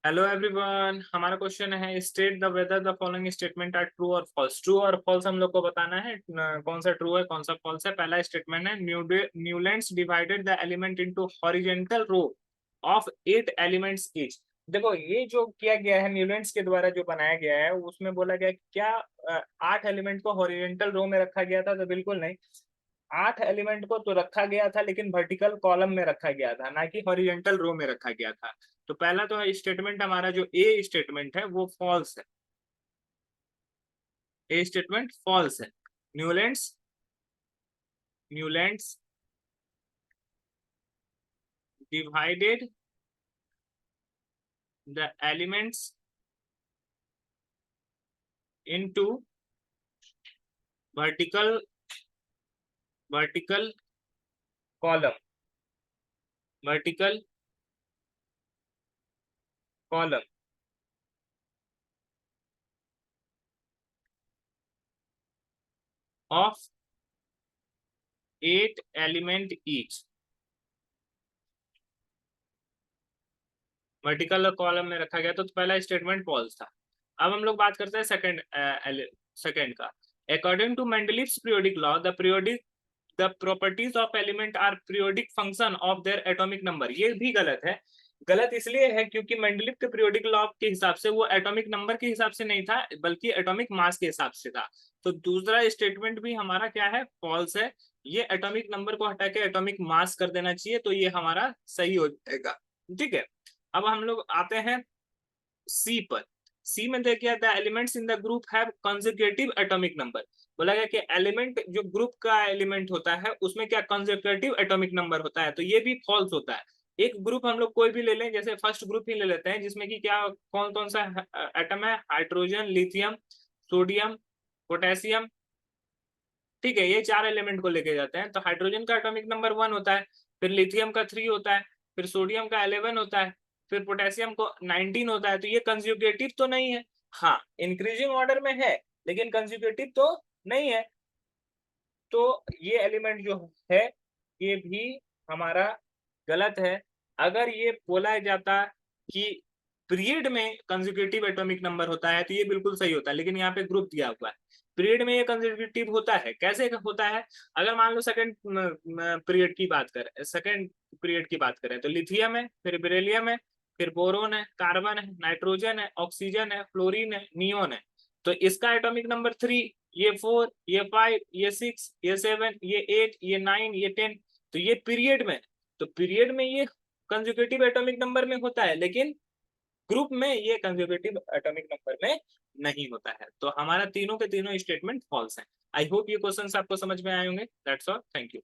Hello everyone, हमारा question है state the whether the following statement are true और false. True और false हम लोग को बताना है, कौन सा ट्रू है कौन सा फॉल्स है। पहला स्टेटमेंट है Newlands divided the element into horizontal row of 8 elements each. देखो ये जो किया गया है न्यूलैंड्स के द्वारा जो बनाया गया है उसमें बोला गया क्या 8 एलिमेंट को हॉरिजॉन्टल रो में रखा गया था? तो बिल्कुल नहीं। 8 एलिमेंट को तो रखा गया था लेकिन वर्टिकल कॉलम में रखा गया था, ना कि हॉरिजॉन्टल रो में रखा गया था। तो पहला तो स्टेटमेंट हमारा जो ए स्टेटमेंट है वो फॉल्स है। ए स्टेटमेंट फॉल्स है। Newlands Newlands divided the elements into vertical vertical column vertical column of 8 element each. Vertical column में रखा गया, तो पहला स्टेटमेंट फॉल्स था। अब हम लोग बात करते हैं सेकंड का। According to Mendeleev's periodic law the properties of element are periodic function of their atomic number. ये भी गलत है। गलत इसलिए है क्योंकि मेंडलीव के पीरियोडिक लॉ के हिसाब से वो एटॉमिक नंबर के हिसाब से नहीं था बल्कि एटॉमिक मास के हिसाब से था। तो दूसरा स्टेटमेंट भी हमारा क्या है? फॉल्स है। ये एटॉमिक नंबर को हटा के एटॉमिक मास कर देना चाहिए, तो ये हमारा सही हो जाएगा। ठीक है। अब हम लोग आते हैं सी पर। सी में देखिए the elements in the group have consecutive atomic number. बोला गया कि एलिमेंट जो ग्रुप का एलिमेंट होता है उसमें क्या कंसेक्यूटिव एटॉमिक नंबर होता है, तो ये भी फॉल्स होता है। एक ग्रुप हम लोग कोई भी ले लें, जैसे फर्स्ट ग्रुप ही ले लेते हैं जिसमें कि क्या कौन कौन सा एटम है? Hydrogen, lithium, sodium, potassium. ठीक है, ये 4 एलिमेंट को लेके जाते हैं। तो हाइड्रोजन का एटॉमिक नंबर 1 होता है, फिर लिथियम का 3 होता है, फिर सोडियम का 11 होता है, फिर पोटेशियम को 19 होता है। तो ये कंसेक्यूटिव तो नहीं है। हाँ, इंक्रीजिंग ऑर्डर में है लेकिन कंसेक्यूटिव तो नहीं है। तो ये एलिमेंट जो है ये भी हमारा गलत है। अगर ये बोला जाता कि पीरियड में कंसेक्यूटिव एटॉमिक नंबर होता है तो ये बिल्कुल सही होता है, लेकिन यहाँ पे ग्रुप दिया हुआ है। पीरियड में ये कंसेक्यूटिव होता है, कैसे होता है? अगर मान लो सेकंड पीरियड की बात करें, सेकंड पीरियड की बात करें तो लिथियम है, फिर बेरिलियम है, फिर बोरोन है, कार्बन है, नाइट्रोजन है, ऑक्सीजन है, फ्लोरीन है, नियोन है। तो इसका एटॉमिक नंबर 3, ये 4, ये 5, ये 6, ये 7, ये 8, ये 9, ये 10। तो ये पीरियड में, तो पीरियड में ये कंसेक्यूटिव एटॉमिक नंबर में होता है लेकिन ग्रुप में ये कंसेक्यूटिव एटॉमिक नंबर में नहीं होता है। तो हमारा तीनों के तीनों स्टेटमेंट फॉल्स हैं। आई होप ये क्वेश्चंस आपको समझ में आए होंगे। That's all, thank you.